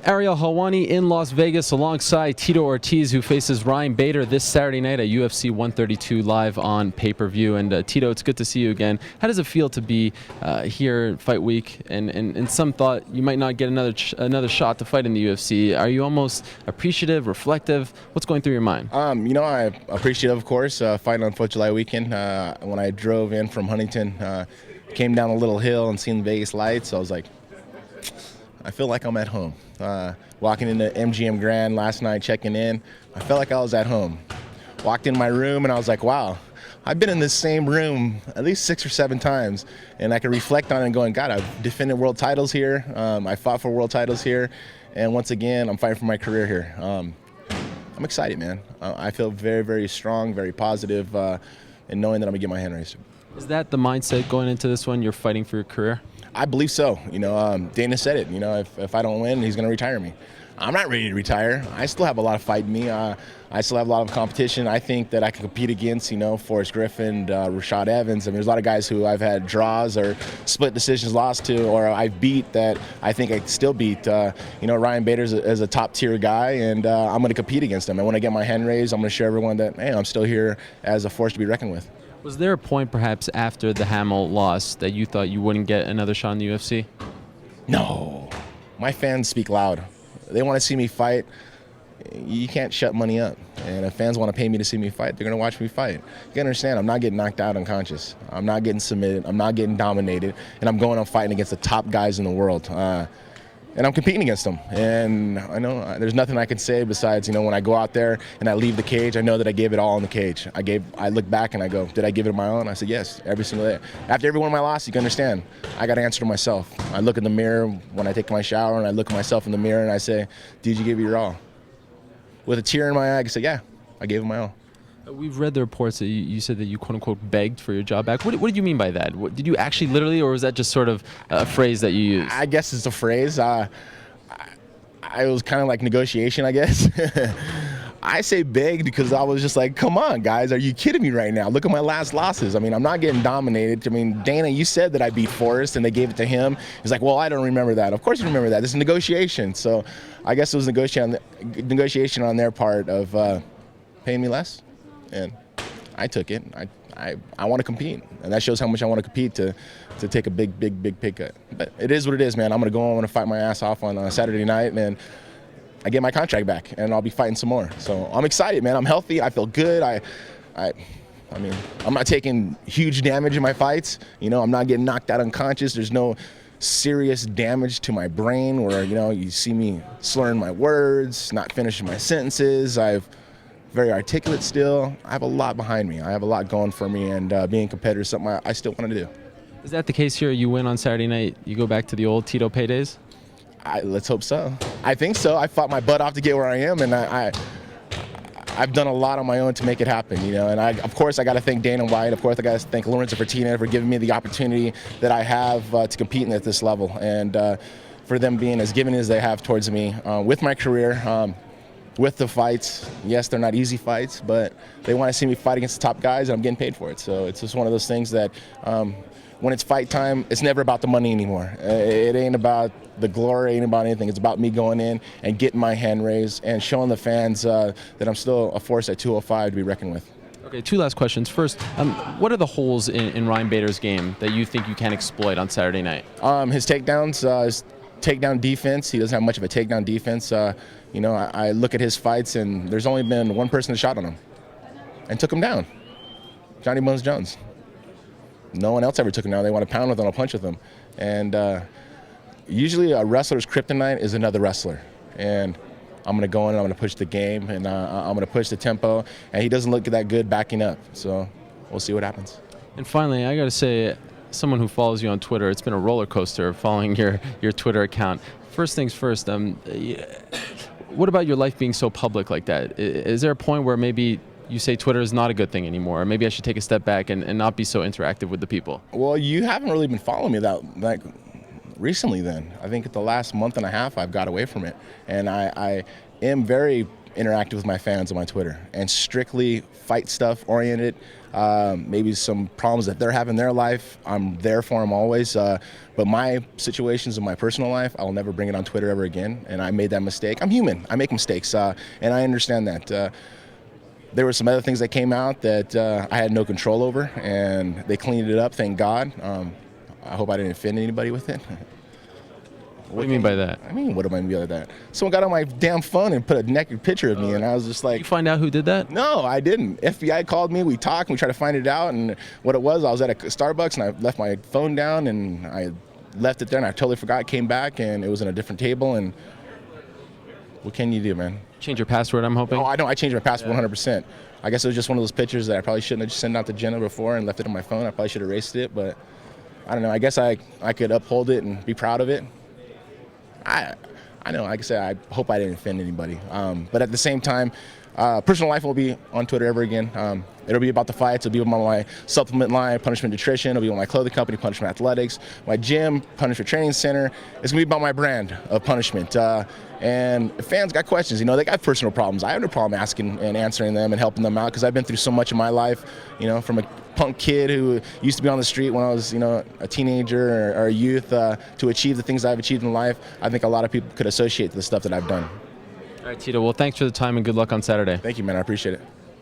Ariel Helwani in Las Vegas alongside Tito Ortiz, who faces Ryan Bader this Saturday night at UFC 132 live on pay-per-view. And Tito, it's good to see you again. How does it feel to be here Fight Week? And some thought you might not get another shot to fight in the UFC. Are you almost appreciative, reflective? What's going through your mind? I'm appreciative, of course, fighting on 4th of July weekend. When I drove in from Huntington, came down a little hill and seen the Vegas lights, I was like, I feel like I'm at home. Walking into MGM Grand last night, checking in, I felt like I was at home. Walked in my room and I was like, wow, I've been in this same room at least 6 or 7 times, and I can reflect on it and going, God, I've defended world titles here. I fought for world titles here, and once again, I'm fighting for my career here. I'm excited, man. I feel very, very strong, very positive, and knowing that I'm gonna get my hand raised. Is that the mindset going into this one? You're fighting for your career? I believe so. Dana said it. If I don't win, he's going to retire me. I'm not ready to retire. I still have a lot of fight in me. I still have a lot of competition. I think that I can compete against, Forrest Griffin, Rashad Evans. I mean, there's a lot of guys who I've had draws or split decisions lost to, or I've beat that I think I can still beat. Ryan Bader is a top tier guy, and I'm going to compete against him. And when I get my hand raised, I'm going to show everyone that, hey, I'm still here as a force to be reckoned with. Was there a point perhaps after the Hamill loss that you thought you wouldn't get another shot in the UFC? No. My fans speak loud. They want to see me fight. You can't shut money up. And if fans want to pay me to see me fight, they're going to watch me fight. You can understand, I'm not getting knocked out unconscious. I'm not getting submitted. I'm not getting dominated. And I'm going on fighting against the top guys in the world. And I'm competing against them. And I know there's nothing I can say besides, when I go out there and I leave the cage, I know that I gave it all in the cage. I look back and I go, did I give it my all? And I said, yes, every single day. After every one of my losses, you can understand, I got to answer to myself. I look in the mirror when I take my shower, and I look at myself in the mirror and I say, did you give it your all? With a tear in my eye, I can say, yeah, I gave it my all. We've read the reports that you said that you quote-unquote begged for your job back. What did you mean by that? Did you actually literally, or was that just sort of a phrase that you used? I guess it's a phrase. It was kind of like negotiation, I guess. I say begged because I was just like, come on, guys, are you kidding me right now? Look at my last losses. I mean, I'm not getting dominated. I mean, Dana, you said that I beat Forrest and they gave it to him. He's like, well, I don't remember that. Of course you remember that. This is negotiation. So I guess it was negotiation on their part of paying me less. And I took it. I want to compete, and that shows how much I want to compete to take a big pay cut. But it is what it is, man. I'm going to go on and fight my ass off on Saturday night, and I get my contract back, and I'll be fighting some more. So I'm excited, man. I'm healthy. I feel good. I mean, I'm not taking huge damage in my fights. I'm not getting knocked out unconscious. There's no serious damage to my brain where, you see me slurring my words, not finishing my sentences. Very articulate still. I have a lot behind me. I have a lot going for me, and being competitive is something I still want to do. Is that the case here? You win on Saturday night, you go back to the old Tito paydays? Let's hope so. I think so. I fought my butt off to get where I am, and I've done a lot on my own to make it happen, And of course, I got to thank Dana White. Of course, I got to thank Lorenzo Fertitta for giving me the opportunity that I have to compete at this level, and for them being as giving as they have towards me with my career. With the fights, yes, they're not easy fights, but they want to see me fight against the top guys, and I'm getting paid for it. So it's just one of those things that when it's fight time, it's never about the money anymore. It ain't about the glory, it ain't about anything. It's about me going in and getting my hand raised and showing the fans that I'm still a force at 205 to be reckoned with. Okay, 2 last questions. First, what are the holes in Ryan Bader's game that you think you can exploit on Saturday night? His takedowns, his takedown defense. He doesn't have much of a takedown defense. I look at his fights, and there's only been one person that shot on him and took him down, Johnny Bones Jones. No one else ever took him down. They want to pound with him, or punch with him. And usually a wrestler's kryptonite is another wrestler. And I'm going to go in and I'm going to push the game, and I'm going to push the tempo. And he doesn't look that good backing up. So we'll see what happens. And finally, I got to say, someone who follows you on Twitter, it's been a roller coaster following your Twitter account. First things first, what about your life being so public like that? Is there a point where maybe you say Twitter is not a good thing anymore, or maybe I should take a step back and not be so interactive with the people? Well, you haven't really been following me that recently then. I think the last month and a half I've got away from it, and I am very interactive with my fans on my Twitter, and strictly fight stuff oriented. maybe some problems that they're having in their life. I'm there for them always. But my situations in my personal life, I'll never bring it on Twitter ever again. And I made that mistake. I'm human. I make mistakes, and I understand that. There were some other things that came out that I had no control over, and they cleaned it up, thank God. I hope I didn't offend anybody with it. What do you mean by that? I mean, what do I mean by that? Someone got on my damn phone and put a naked picture of me, and I was just like... Did you find out who did that? No, I didn't. FBI called me, we talked, and we tried to find it out, and what it was, I was at a Starbucks, and I left my phone down, and I left it there, and I totally forgot, came back, and it was on a different table, and what can you do, man? Change your password, I'm hoping? Oh, I know. I changed my password 100%. I guess it was just one of those pictures that I probably shouldn't have just sent out to Jenna before and left it on my phone. I probably should have erased it, but I don't know. I guess I could uphold it and be proud of it. I know. Like I said, I hope I didn't offend anybody. But at the same time, personal life won't be on Twitter ever again. It'll be about the fights. It'll be about my supplement line, Punishment Nutrition. It'll be about my clothing company, Punishment Athletics, my gym, Punishment Training Center. It's going to be about my brand of Punishment. And if fans got questions, they got personal problems. I have no problem asking and answering them and helping them out because I've been through so much in my life, from a punk kid who used to be on the street when I was, a teenager or a youth to achieve the things I've achieved in life. I think a lot of people could associate the stuff that I've done. All right, Tito. Well, thanks for the time and good luck on Saturday. Thank you, man. I appreciate it.